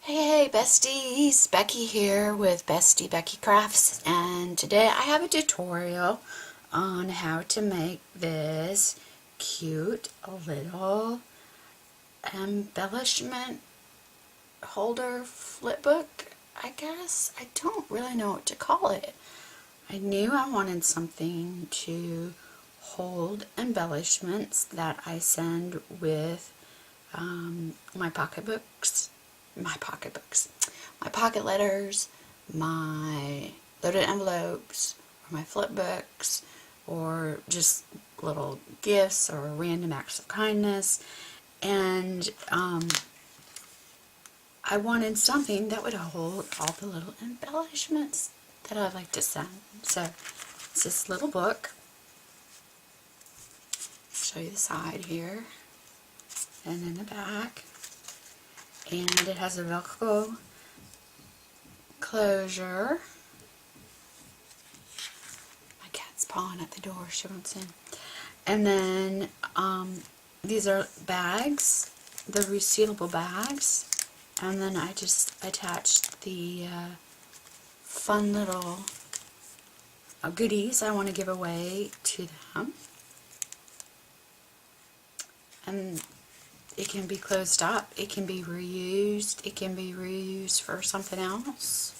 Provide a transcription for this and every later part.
Hey besties, Becky here with Bestie Becky Crafts, and today I have a tutorial on how to make this cute little embellishment holder flipbook, I guess. I don't really know what to call it. I knew I wanted something to hold embellishments that I send with my pocketbooks, my pocket letters, my loaded envelopes, or my flip books, or just little gifts or random acts of kindness. And I wanted something that would hold all the little embellishments that I like to send. So it's this little book. I'll show you the side here and in the back. And it has a Velcro closure. My cat's pawing at the door, she wants in. And then these are bags, the resealable bags. And then I just attached the fun little goodies I want to give away to them. And it can be closed up, it can be reused, it can be reused for something else,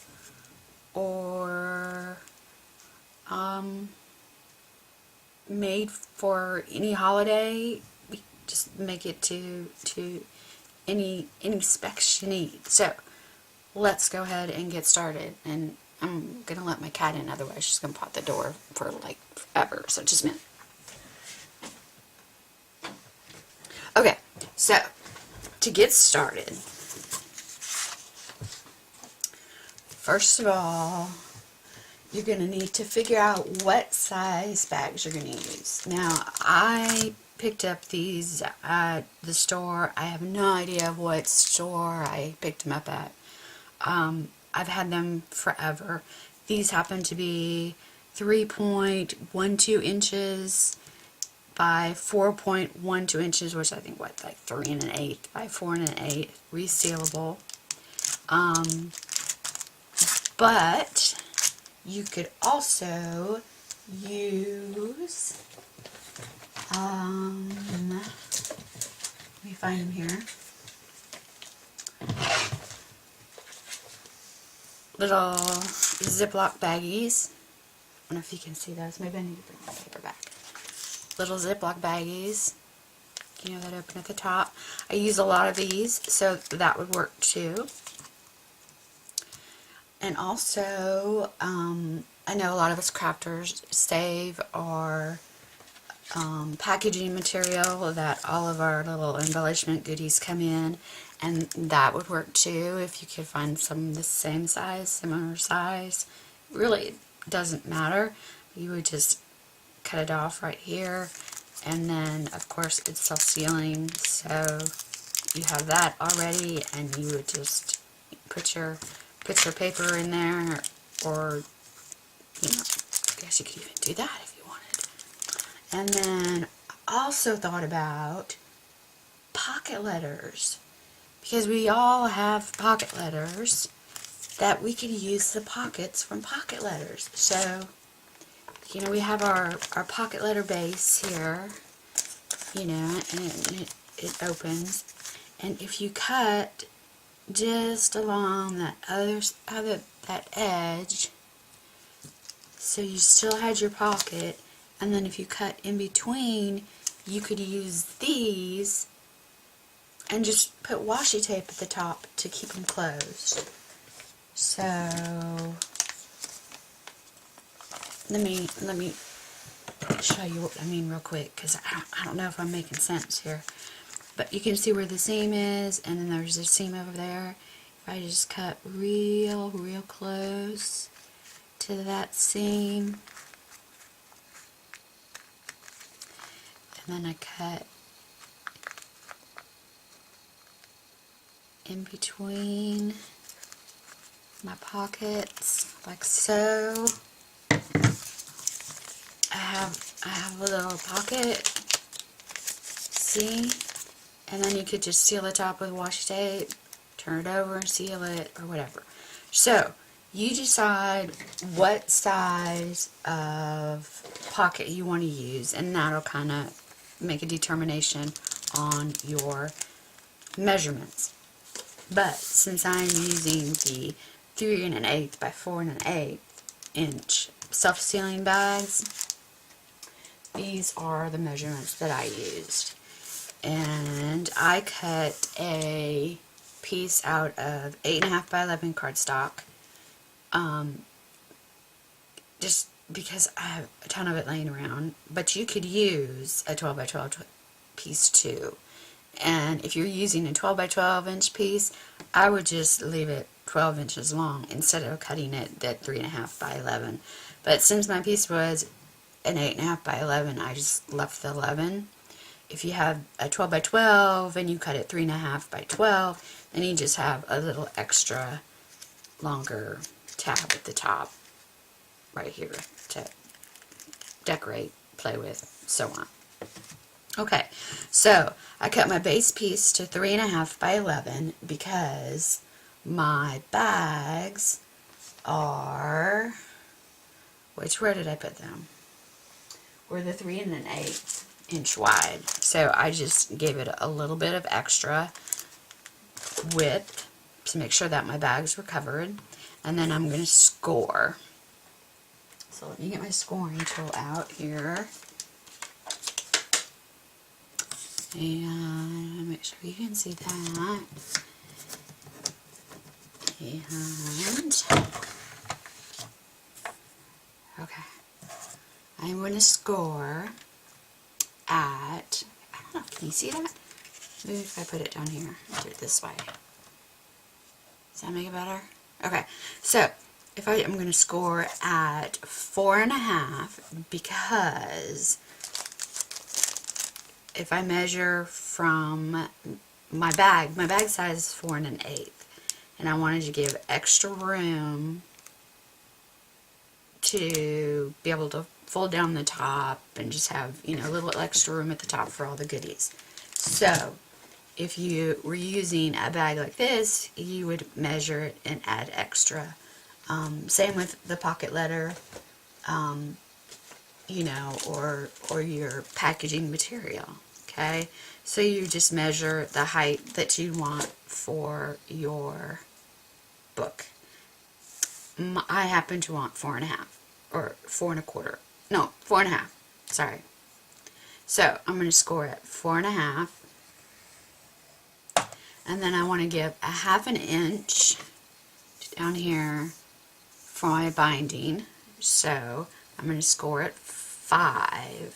or made for any holiday. We just make it to any specs you need. So let's go ahead and get started. And I'm gonna let my cat in, otherwise she's gonna pop the door for like forever. So just a minute. Okay, so to get started, first of all, you're going to need to figure out what size bags you're going to use. Now, I picked up these at the store. I have no idea what store I picked them up at. I've had them forever. These happen to be 3.12 inches by 4.12 inches, which I think like 3 1/8 by 4 1/8, resealable. But you could also use, let me find them here, little Ziploc baggies. I don't know if you can see those. Maybe I need to bring my paper back. Little Ziploc baggies, you know, that open at the top. I use a lot of these, so that would work too. And also, I know a lot of us crafters save our packaging material that all of our little embellishment goodies come in, and that would work too if you could find some the same size, similar size. Really, it doesn't matter. You would just cut it off right here, and then of course it's self-sealing, so you have that already, and you would just put your paper in there, or you know, I guess you could even do that if you wanted. And then I also thought about pocket letters, because we all have pocket letters, that we could use the pockets from pocket letters. So, you know, we have our pocket letter base here, you know, and it opens. And if you cut just along that that edge, so you still had your pocket, and then if you cut in between, you could use these and just put washi tape at the top to keep them closed. So let me show you what I mean real quick, because I don't know if I'm making sense here. But you can see where the seam is, and then there's a seam over there. If I just cut real close to that seam, and then I cut in between my pockets, like so. I have a little pocket, see? And then you could just seal the top with washi tape, turn it over and seal it, or whatever. So, you decide what size of pocket you want to use, and that'll kind of make a determination on your measurements. But since I'm using the 3 1/8 by 4 1/8 inch self-sealing bags, these are the measurements that I used. And I cut a piece out of 8 1/2 by 11 cardstock, just because I have a ton of it laying around. But you could use a 12 by 12 piece too. And if you're using a 12 by 12 inch piece, I would just leave it 12 inches long instead of cutting it at 3 1/2 by 11. But since my piece was an 8 1/2 by 11, I just left the 11. If you have a 12 by 12 and you cut it 3 1/2 by 12, then you just have a little extra longer tab at the top right here to decorate, play with, so on. Okay, so I cut my base piece to 3 1/2 by 11 because my bags are, where did I put them? Were the 3 1/8 inch wide. So I just gave it a little bit of extra width to make sure that my bags were covered. And then I'm going to score. So let me get my scoring tool out here. And make sure you can see that. And okay, I'm going to score at, I don't know, can you see that? Maybe if I put it down here, I'll do it this way. Does that make it better? Okay, so if I'm going to score at 4 1/2 because if I measure from my bag size is 4 1/8, and I wanted to give extra room to be able to fold down the top and just have, you know, a little extra room at the top for all the goodies. So if you were using a bag like this, you would measure it and add extra. Same with the pocket letter, you know, or your packaging material. Okay, so you just measure the height that you want for your book. I happen to want 4 1/2 or 4 1/4. No, 4 1/2. Sorry. So I'm going to score at 4 1/2, and then I want to give a 1/2 inch down here for my binding. So I'm going to score at 5,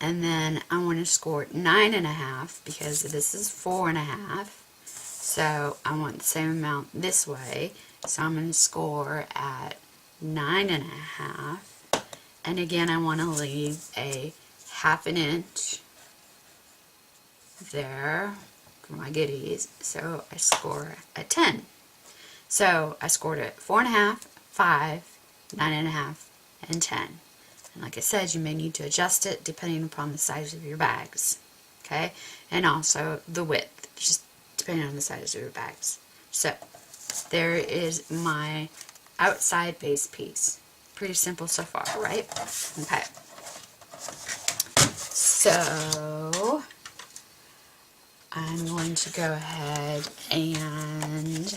and then I want to score at 9 1/2 because this is 4 1/2. So I want the same amount this way. So I'm going to score at 9 1/2. And again, I want to leave a 1/2 inch there for my goodies. So I score at 10. So I scored at 4 1/2, 5, 9 1/2, and 10. And like I said, you may need to adjust it depending upon the size of your bags. Okay? And also the width, just depending on the size of your bags. So there is my outside base piece. Pretty simple so far, right? Okay. So I'm going to go ahead and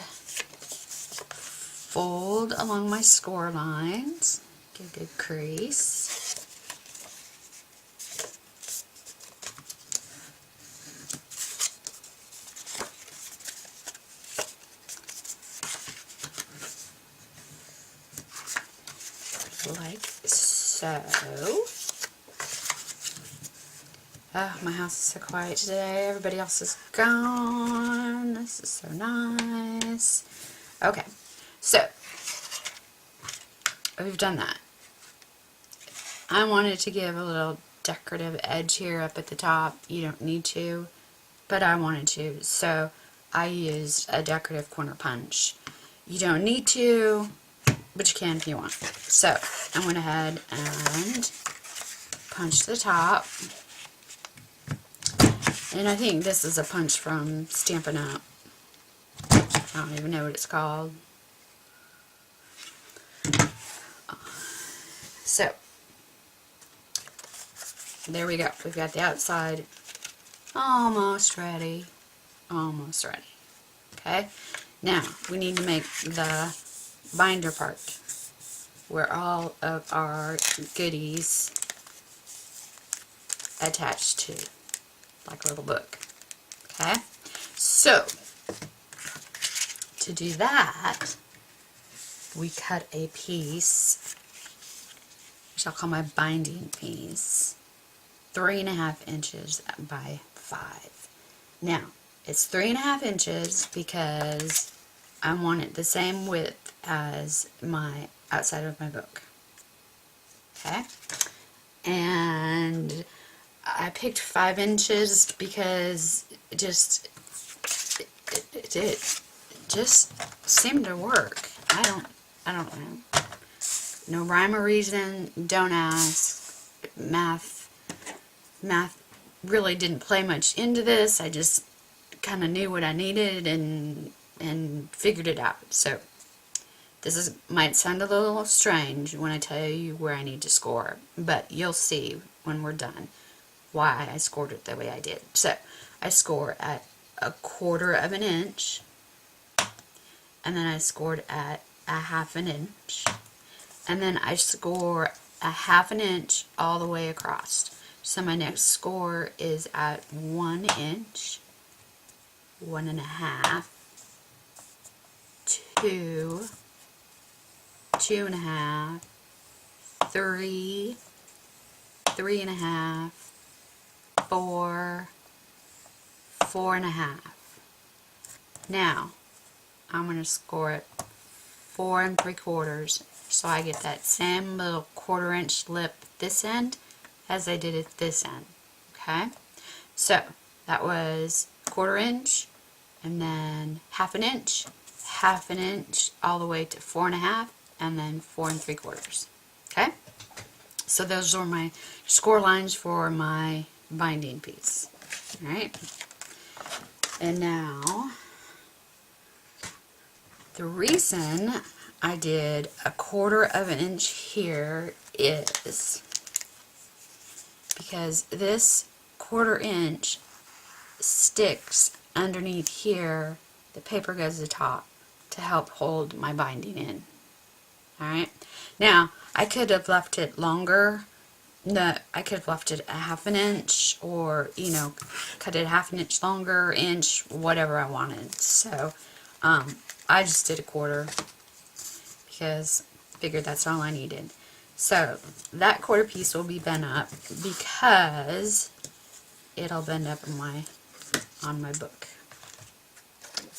fold along my score lines. Get a good crease. Like so. Oh, my house is so quiet today. Everybody else is gone. This is so nice. Okay, so we've done that. I wanted to give a little decorative edge here up at the top. You don't need to, but I wanted to. So I used a decorative corner punch. You don't need to, but you can if you want. So I went ahead and punched the top. And I think this is a punch from Stampin' Up. I don't even know what it's called. So, there we go. We've got the outside almost ready. Almost ready. Okay? Now, we need to make the binder part where all of our goodies attached to, like a little book. Okay? So, to do that, we cut a piece, which I'll call my binding piece, 3.5 inches by 5. Now, it's 3.5 inches because I want it the same width as my outside of my book. Okay? And I picked 5 inches because it just seemed to work. I don't know. No rhyme or reason. Don't ask. Math really didn't play much into this. I just kind of knew what I needed and figured it out. So this might sound a little strange when I tell you where I need to score, but you'll see when we're done why I scored it the way I did. So I score at 1/4 of an inch, and then I scored at 1/2 inch, and then I score 1/2 inch all the way across. So my next score is at 1 inch, 1.5, 2, 2.5, 3, 3.5, 4, 4.5. Now, I'm going to score it 4 3/4, so I get that same little 1/4 inch lip this end as I did at this end. Okay? So, that was 1/4 inch, and then 1/2 inch, 1/2 inch, all the way to 4.5, and then 4 3/4. Okay? So those are my score lines for my binding piece. Alright? And now, the reason I did 1/4 of an inch here is because this 1/4 inch sticks underneath here. The paper goes to the top to help hold my binding in. Alright? Now, I could have left it longer. No, I could have left it 1/2 inch, or, you know, cut it 1/2 inch longer, inch, whatever I wanted. So, I just did 1/4 because I figured that's all I needed. So, that 1/4 piece will be bent up because it'll bend up on my book.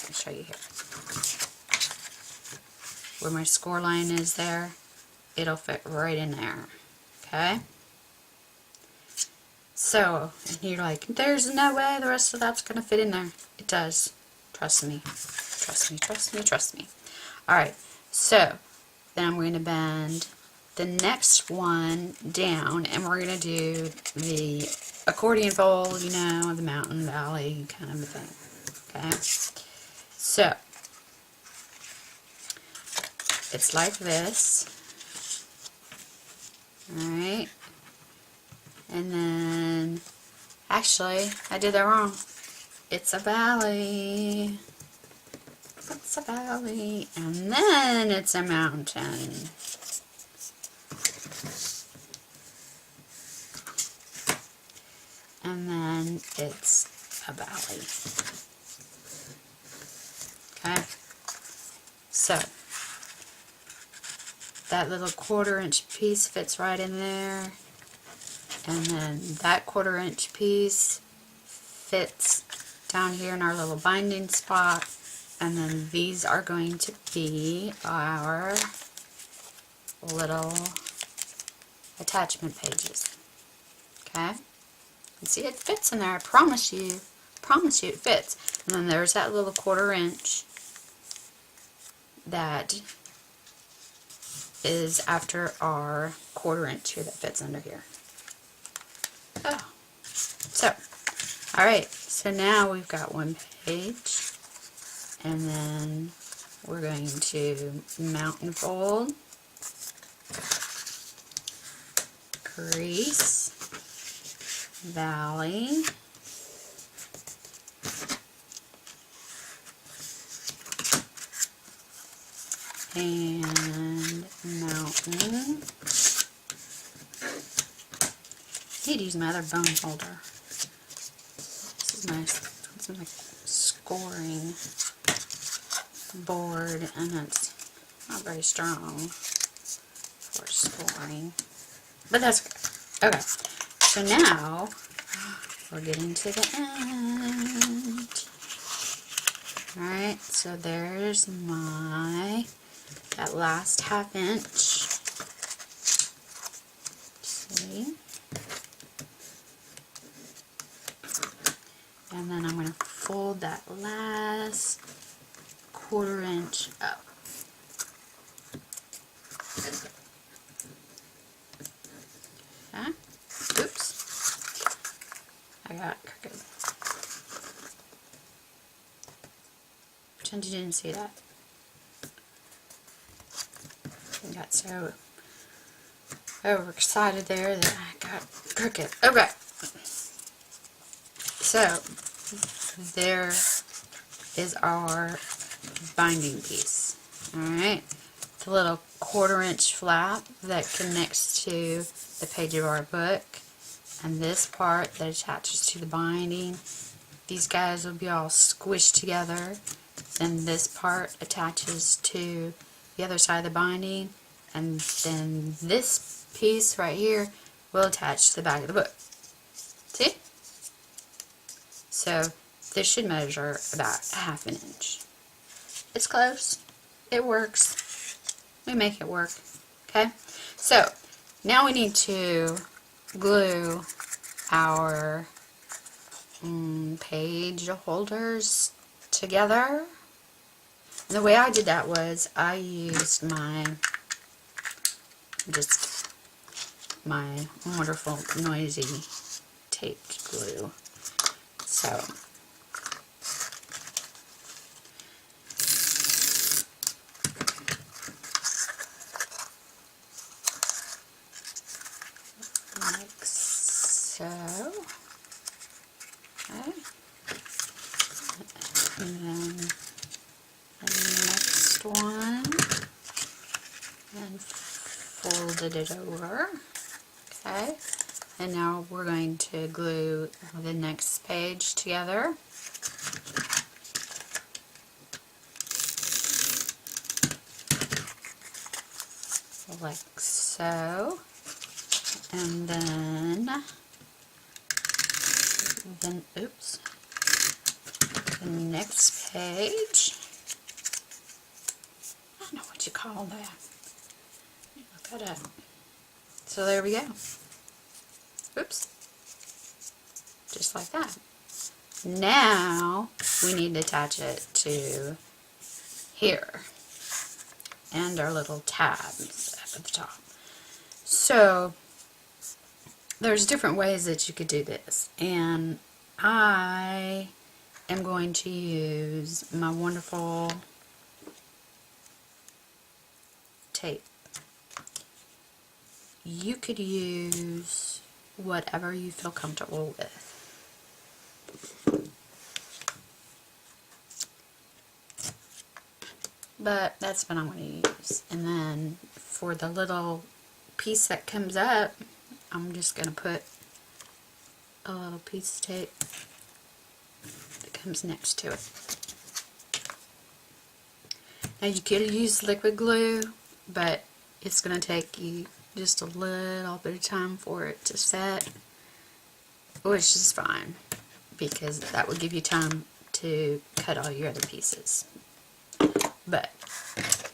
I'll show you here. Where my score line is there, it'll fit right in there. Okay? So, and you're like, there's no way the rest of that's going to fit in there. It does. Trust me. Trust me, trust me, trust me. Alright, so, then I'm going to bend the next one down, and we're going to do the accordion fold, you know, the mountain valley kind of a thing. Okay? So, it's like this. Alright. And then, actually, I did that wrong. It's a valley. It's a valley. And then it's a mountain. And then it's a valley. Okay? So, that little 1/4 inch piece fits right in there. And then that 1/4 inch piece fits down here in our little binding spot. And then these are going to be our little attachment pages. Okay? And see, it fits in there. I promise you it fits. And then there's that little 1/4 inch that is after our 1/4 inch here that fits under here. Oh. So, alright, so now we've got one page, And then we're going to mountain fold, crease, valley, and mountain. I need to use my other bone holder. This is my scoring board, and it's not very strong for scoring, but that's okay. Okay, so now we're getting to the end. Alright, so there's that last 1/2 inch. See? And then I'm going to fold that last 1/4 inch up. Okay. Oops. I got it crooked. Pretend you didn't see that. I got so overexcited there that I got crooked. Okay. So, there is our binding piece. Alright. The little 1/4 inch flap that connects to the page of our book. And this part that attaches to the binding. These guys will be all squished together. Then this part attaches to the other side of the binding. And then this piece right here will attach to the back of the book. See? So this should measure about 1/2 inch. It's close. It works. We make it work. Okay? So now we need to glue our page holders together. And the way I did that was I used my wonderful noisy taped glue. So like so. Okay. And then the next one, and folded it over. Okay. And now we're going to glue the next page together. Like so. And then oops, the next page. I don't know what you call that. Look that up. So there we go. Oops. Just like that. Now we need to attach it to here. And our little tabs up at the top. So there's different ways that you could do this. And I am going to use my wonderful tape. You could use whatever you feel comfortable with. But that's what I'm going to use. And then for the little piece that comes up, I'm just going to put a little piece of tape that comes next to it. Now you could use liquid glue, but it's going to take you just a little bit of time for it to set, which is fine because that would give you time to cut all your other pieces. But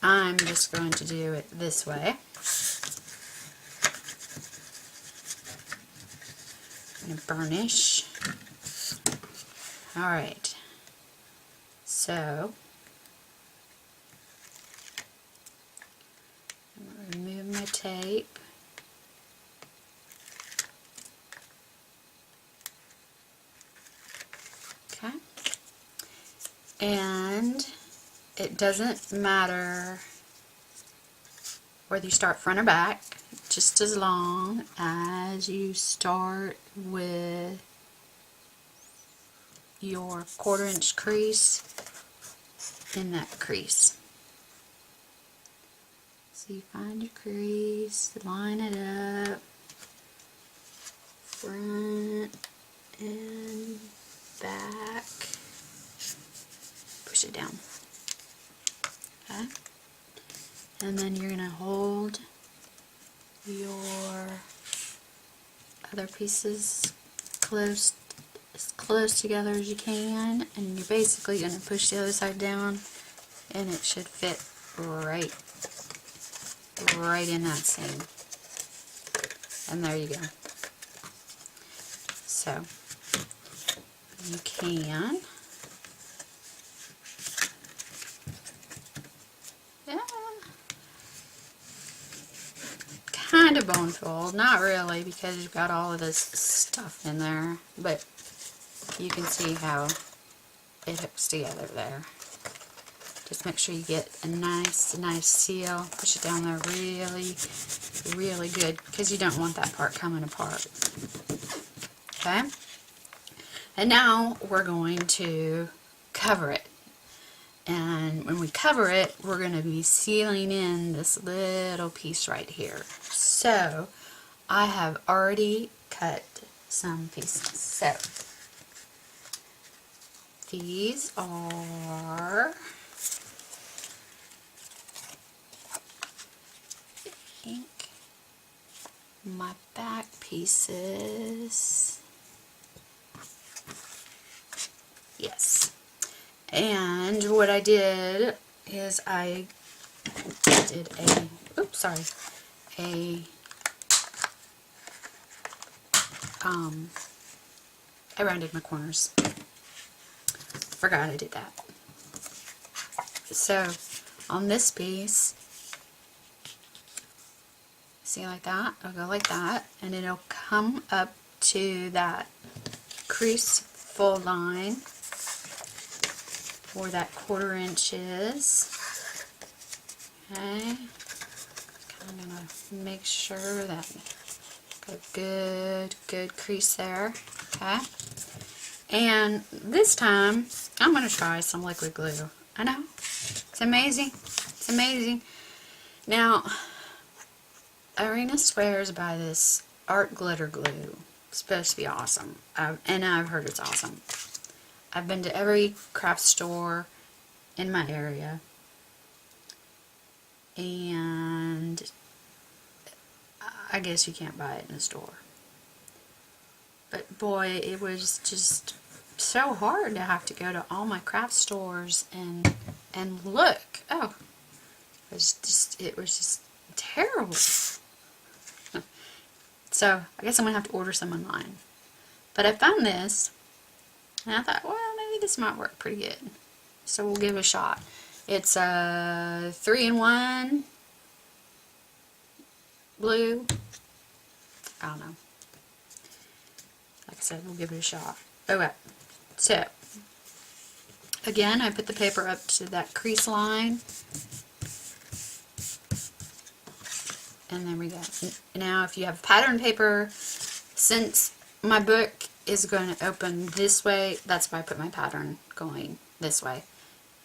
I'm just going to do it this way. I'm going to burnish. Alright, so I'm going to remove my tape. Okay. And it doesn't matter whether you start front or back, just as long as you start with your 1/4 inch crease in that crease. So you find your crease, line it up, front and back, push it down. Okay? And then you're going to hold your other pieces as close together as you can, and you're basically going to push the other side down, and it should fit right in that seam. And there you go. So you can kind of bone fold, not really, because you've got all of this stuff in there, but you can see how it hooks together there. Just make sure you get a nice seal. Push it down there really good, because you don't want that part coming apart. Okay? And now we're going to cover it. And when we cover it, we're going to be sealing in this little piece right here. So, I have already cut some pieces. So, these are, I think, my back pieces. Yes. And what I did is I did I rounded my corners. Forgot I did that. So on this piece, see, like that, I'll go like that, and it'll come up to that crease fold line where that 1/4 inch is. Okay, kind of gonna make sure that got a good crease there. Okay, and this time I'm gonna try some liquid glue. I know, it's amazing. It's amazing. Now, Irina swears by this art glitter glue. It's supposed to be awesome, and I've heard it's awesome. I've been to every craft store in my area, and I guess you can't buy it in a store. But boy, it was just so hard to have to go to all my craft stores and look. Oh, it was just terrible. So I guess I'm gonna have to order some online. But I found this, and I thought, well, maybe this might work pretty good. So we'll give it a shot. It's a 3-in-1 glue. I don't know. Like I said, we'll give it a shot. Okay. So again, I put the paper up to that crease line. And there we go. Now, if you have pattern paper, since my book is going to open this way, that's why I put my pattern going this way.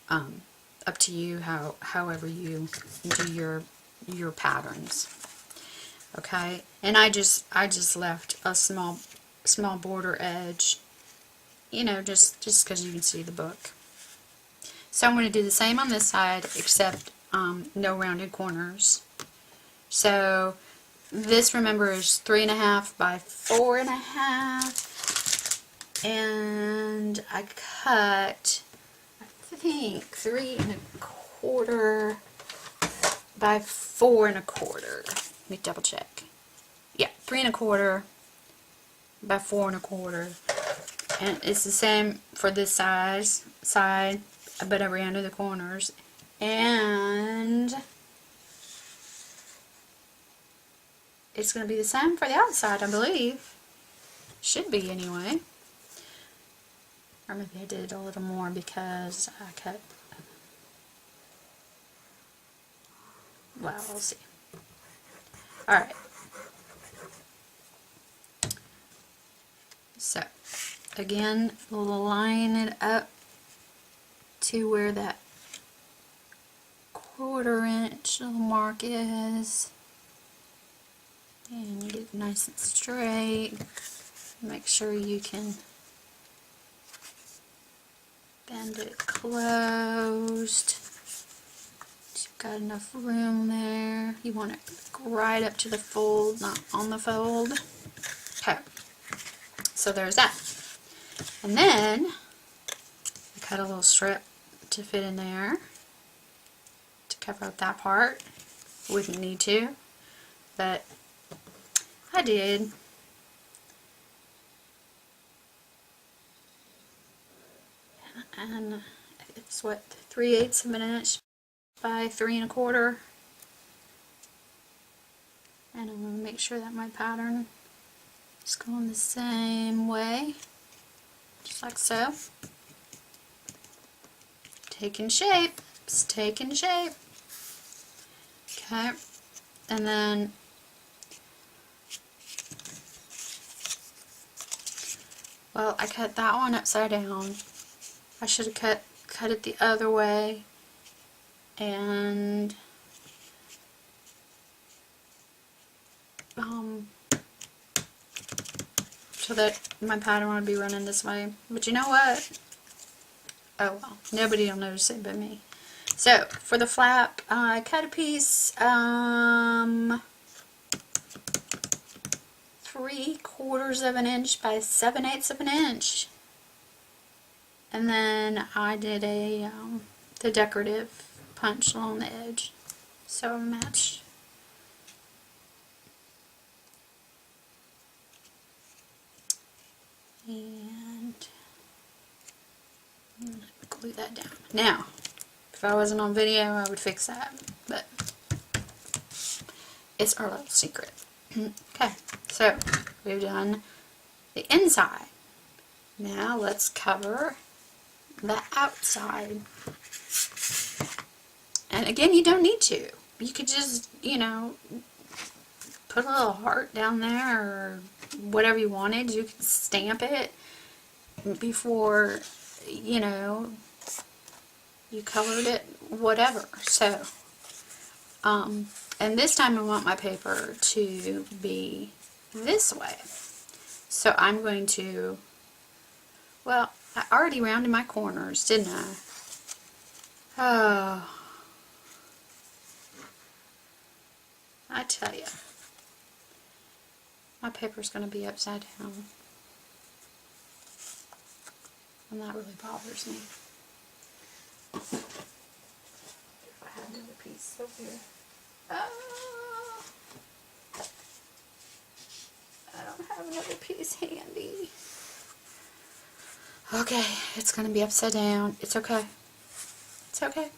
Up to you, however you do your patterns. Okay, and I just left a small border edge, you know, just because you can see the book. So I'm going to do the same on this side, except no rounded corners. So this, remember, is 3.5 by 4.5, and I cut, I think, 3.25 by 4.25. Let me double check. Yeah, 3.25 by 4.25, and it's the same for this side, but I rounded the corners, and it's going to be the same for the outside, I believe. Should be, anyway. Or maybe I did a little more because I cut, well, we'll see. Alright. So, again, line it up to where that 1/4 inch little mark is. And get it nice and straight. Make sure you can bend it closed. You've got enough room there. You want it right up to the fold, not on the fold. Okay, so there's that. And then I cut a little strip to fit in there to cover up that part. Wouldn't need to, but I did. And it's what, 3/8 of an inch by 3 1/4. And I'm going to make sure that my pattern is going the same way, just like so. Taking shape. It's taking shape. Okay, and then well, I cut that one upside down. I should have cut it the other way, and so that my pattern would be running this way. But you know what? Oh well, nobody will notice it but me. So for the flap, I cut a piece 3/4 of an inch by 7/8 of an inch, and then I did a the decorative punch along the edge, so I matched. And I'm going to glue that down. Now, if I wasn't on video, I would fix that, but it's our little secret. Okay, so we've done the inside. Now let's cover the outside. And again, you don't need to. You could just, you know, put a little heart down there or whatever you wanted. You could stamp it before, you know, you colored it, whatever. So, and this time I want my paper to be this way. So I'm going to, well, I already rounded my corners, didn't I? Oh, I tell you, my paper's going to be upside down, and that really bothers me. If I had another piece over here. Oh, I don't have another piece handy. Okay, it's going to be upside down. It's okay. It's okay.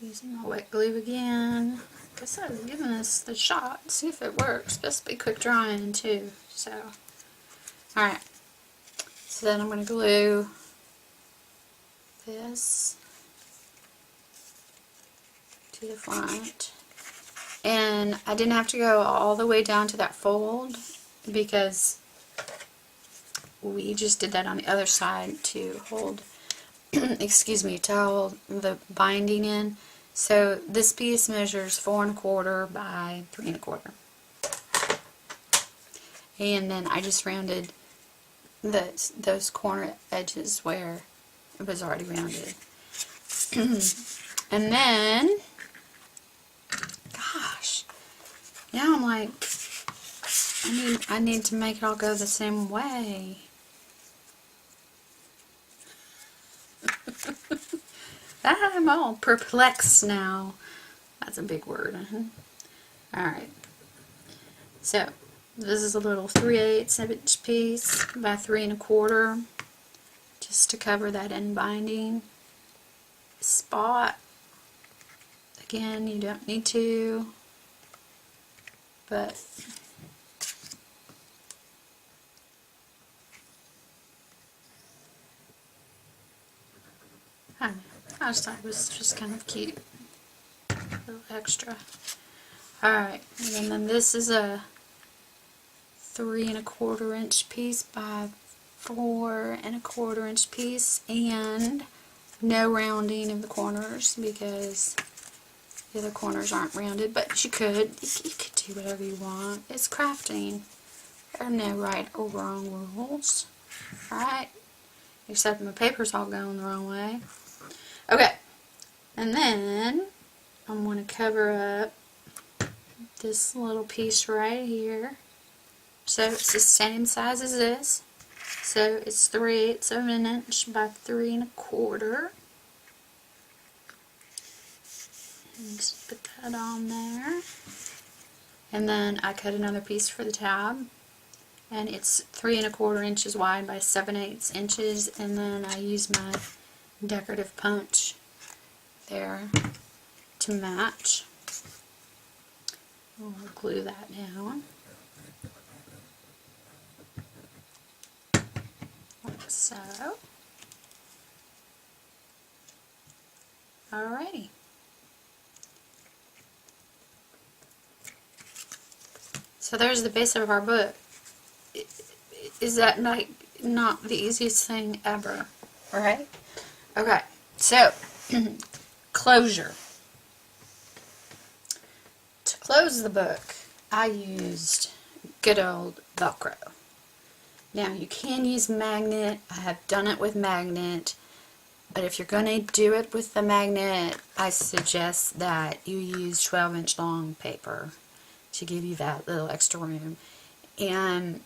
Using my wet glue again. Guess I was giving this the shot. See if it works. Supposed to be quick drying too. So, alright. So then I'm going to glue this to the front. And I didn't have to go all the way down to that fold because we just did that on the other side to hold, excuse me, to hold the binding in. So this piece measures 4 1/4 by 3 1/4. And then I just rounded those corner edges where it was already rounded. And then, gosh, now I'm like, I need to make it all go the same way. I'm all perplexed now. That's a big word. Alright. So, this is a little 3/8 inch piece by 3 1/4. Just to cover that end binding spot. Again, you don't need to. but I don't know. I just thought it was just kind of cute. A little extra. Alright, and then this is a 3 1/4 inch piece by 4 1/4 inch piece, and no rounding of the corners because the other corners aren't rounded, but you could do whatever you want. It's crafting. There are no right or wrong rules. Alright, except my paper's all going the wrong way. Okay, and then I'm going to cover up this little piece right here. So it's the same size as this. So it's 3/8 of an inch by 3 1/4. And just put that on there. And then I cut another piece for the tab. And it's 3 1/4 inches wide by 7/8 inches. And then I use my decorative punch there to match. We'll glue that down. Like so. Alrighty. So there's the base of our book. Is that not the easiest thing ever? Right? Okay, so closure. To close the book, I used good old Velcro. Now you can use magnet. I have done it with magnet, but if you're going to do it with the magnet, I suggest that you use 12-inch long paper to give you that little extra room. And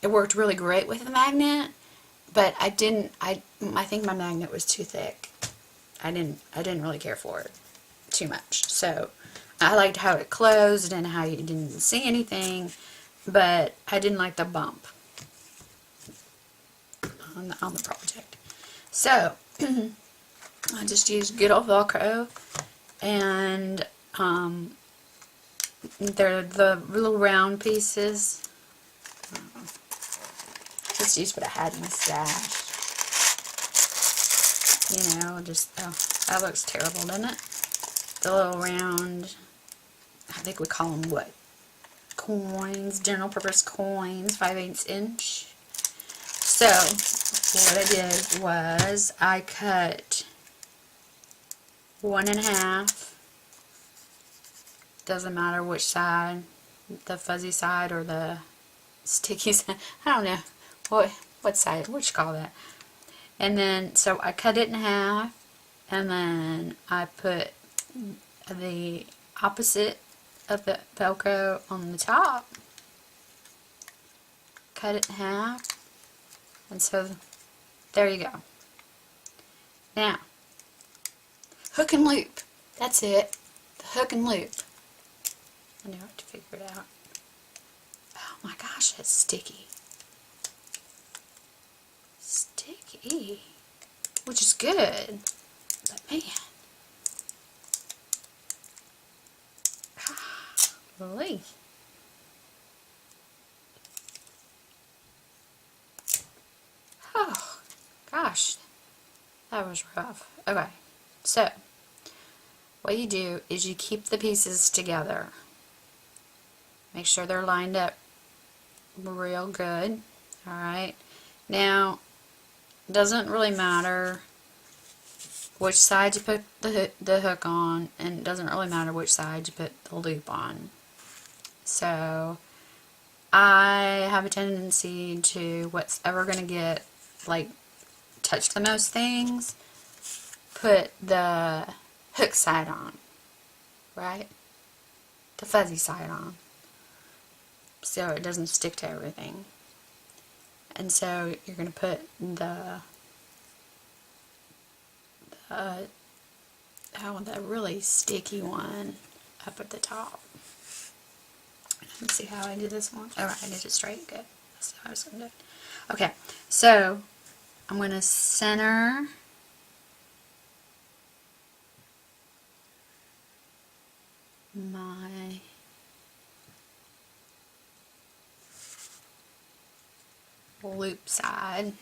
it worked really great with the magnet, but I think my magnet was too thick. I didn't really care for it too much. So I liked how it closed and how you didn't see anything, but I didn't like the bump on the project. So I just used good old Velcro, and they're the little round pieces. Just use what I had in my stash. You know, just, oh, that looks terrible, doesn't it? The little round, I think we call them what? Coins, general purpose coins, 5/8 inch. So, what I did was I cut 1 1/2. Doesn't matter which side, the fuzzy side or the sticky side. I don't know what side, what you call that. And then, so I cut it in half, and then I put the opposite of the Velcro on the top. Cut it in half, and so there you go. Now, hook and loop. That's it. The hook and loop. I know how to figure it out. Oh my gosh, that's sticky. Sticky. Which is good. But man. Golly. Oh, gosh. That was rough. Okay. So, what you do is you keep the pieces together. Make sure they're lined up real good. Alright. Now, it doesn't really matter which side you put the hook on, and it doesn't really matter which side you put the loop on. So, I have a tendency to, what's ever going to get, like, touch the most things, put the hook side on, right? The fuzzy side on, so it doesn't stick to everything. And so you're going to put the really sticky one up at the top. Let's see how I did this one. Alright, I did it straight. Good. That's how I was going to do it. Okay, so I'm going to center my loop side.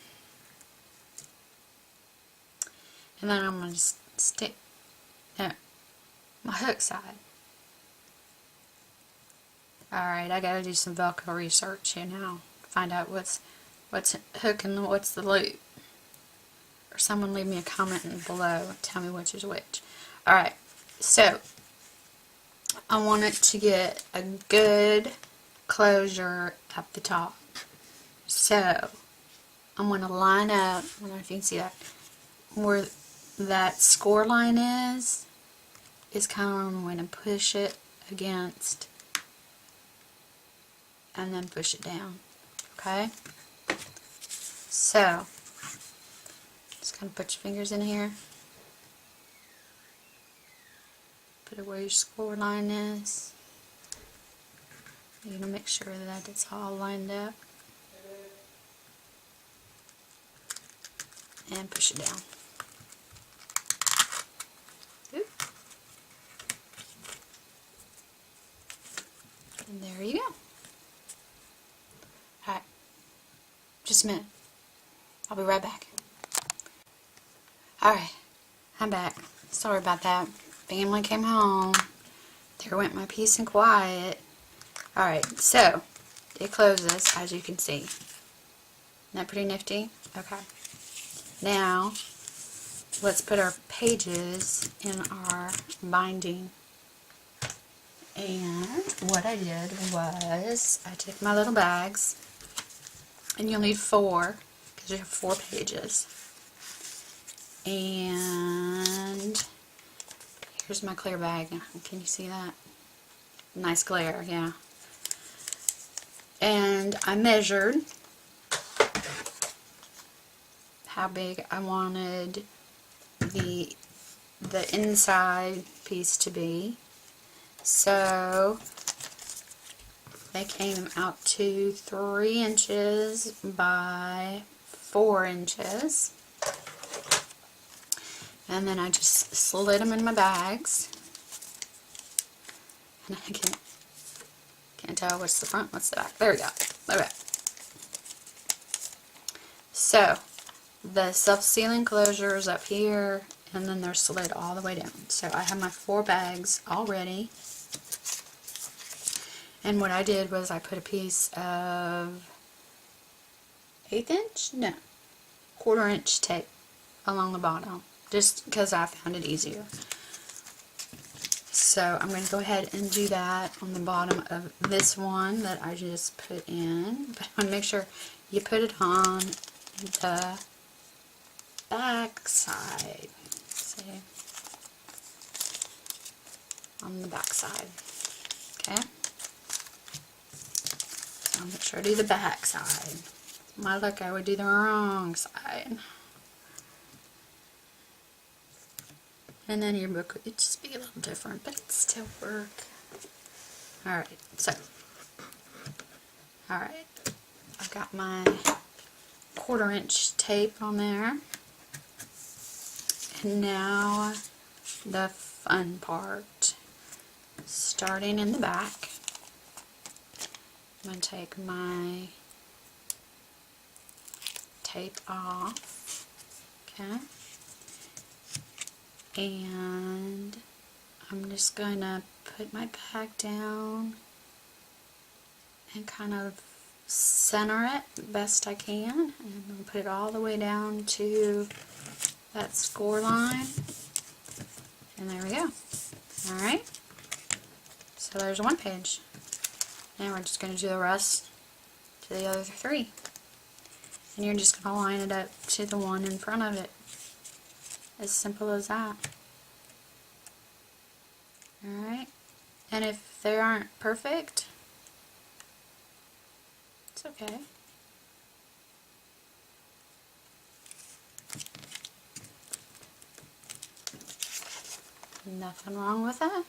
And then I'm going to stick my hook side. Alright, I gotta do some Velcro research here now. Find out what's hook and what's the loop. Or someone leave me a comment below and tell me which is which. Alright, so I want it to get a good closure at the top. So I'm going to line up, I don't know if you can see that, where that score line is kind of where I'm going to push it against and then push it down. Okay? So, just kind of put your fingers in here. Put it where your score line is. You're going to make sure that it's all lined up. And push it down. Oop. And there you go. Alright, just a minute. I'll be right back. Alright, I'm back. Sorry about that. Family came home. There went my peace and quiet. Alright, so it closes, as you can see. Isn't that pretty nifty? Okay. Now, let's put our pages in our binding. And what I did was, I took my little bags, and you'll need 4, because you have 4 pages. And here's my clear bag. Can you see that? Nice glare, yeah. And I measured how big I wanted the inside piece to be. So they came out to 3 inches by 4 inches. And then I just slid them in my bags. And I can't tell what's the front, what's the back. There we go. Okay. So the self-sealing closure is up here, and then they're slid all the way down. So I have my 4 bags all ready. And what I did was I put a piece of 1/8 inch? No, 1/4 inch tape along the bottom, just because I found it easier. So I'm going to go ahead and do that on the bottom of this one that I just put in. But I want to make sure you put it on the back side. See? On the back side. Okay? So I'll make sure I do the back side. My luck, I would do the wrong side. And then your book would just be a little different, but it'd still work. Alright, so. Alright. I've got my 1/4 inch tape on there. And now the fun part. Starting in the back, I'm going to take my tape off. Okay. And I'm just going to put my bag down and kind of center it best I can. And I'm going to put it all the way down to that score line. And there we go. Alright. So there's one page. Now we're just going to do the rest to the other 3. And you're just going to line it up to the one in front of it. As simple as that. Alright. And if they aren't perfect, it's okay. Nothing wrong with that.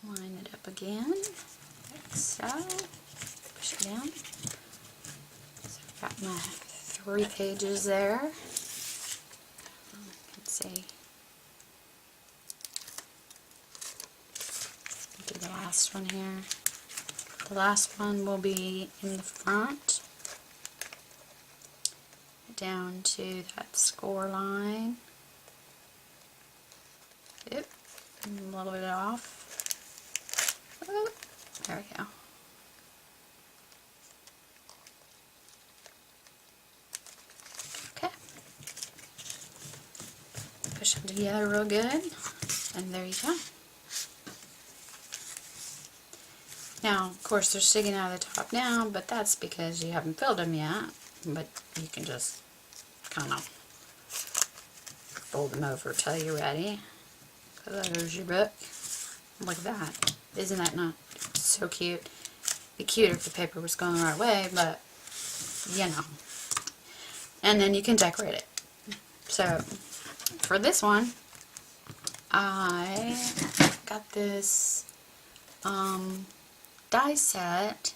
Line it up again, like so. Push it down. So I've got my 3 pages there. Let's see. last one here. The last one will be in the front, down to that score line. Oop, a little bit off. Oh, there we go. Okay. Push them together real good, and there you go. Now, of course, they're sticking out of the top now, but that's because you haven't filled them yet. But you can just kind of fold them over till you're ready. There's your book. Look at that. Isn't that not so cute? It'd be cute if the paper was going the right way, but, you know. And then you can decorate it. So, for this one, I got this die set.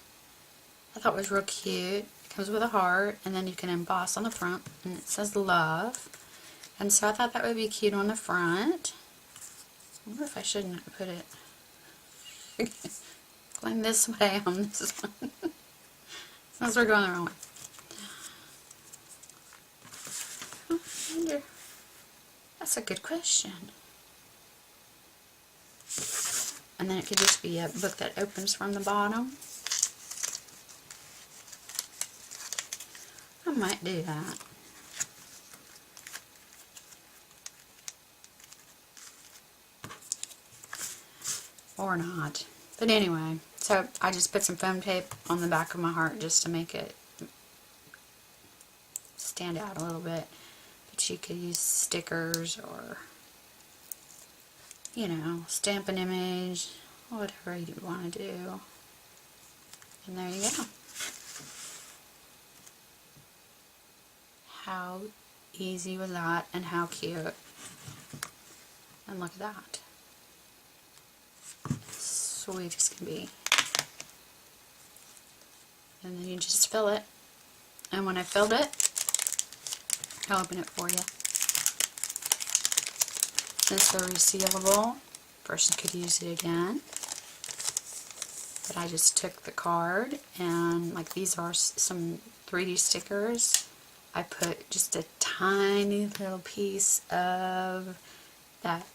I thought it was real cute. It comes with a heart, and then you can emboss on the front, and it says love. And so I thought that would be cute on the front. I wonder if I shouldn't put it going this way on this one. Sounds like we're going the wrong way. I wonder. That's a good question. And then it could just be a book that opens from the bottom. I might do that. Or not. But anyway, so I just put some foam tape on the back of my heart just to make it stand out a little bit. But you could use stickers or, you know, stamp an image, whatever you want to do. And there you go. How easy was that, and how cute. And look at that. Sweet as can be. And then you just fill it. And when I filled it, I'll open it for you. Since they're resealable, person could use it again. But I just took the card, and like these are some 3D stickers. I put just a tiny little piece of that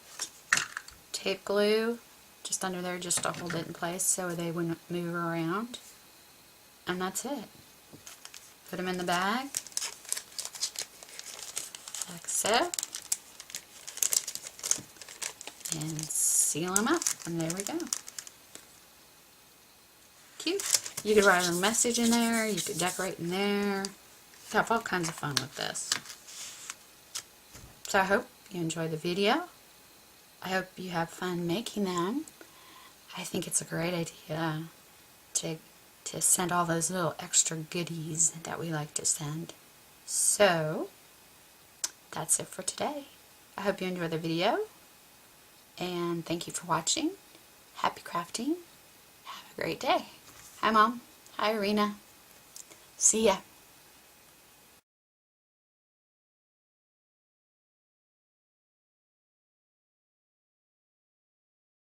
tape glue just under there just to hold it in place so they wouldn't move around. And that's it. Put them in the bag, like so, and seal them up, and there we go. Cute. You could write a message in there, you could decorate in there. Have all kinds of fun with this. So I hope you enjoy the video. I hope you have fun making them. I think it's a great idea to send all those little extra goodies that we like to send. So that's it for today. I hope you enjoy the video, and thank you for watching. Happy crafting. Have a great day. Hi Mom. Hi Arena. See ya.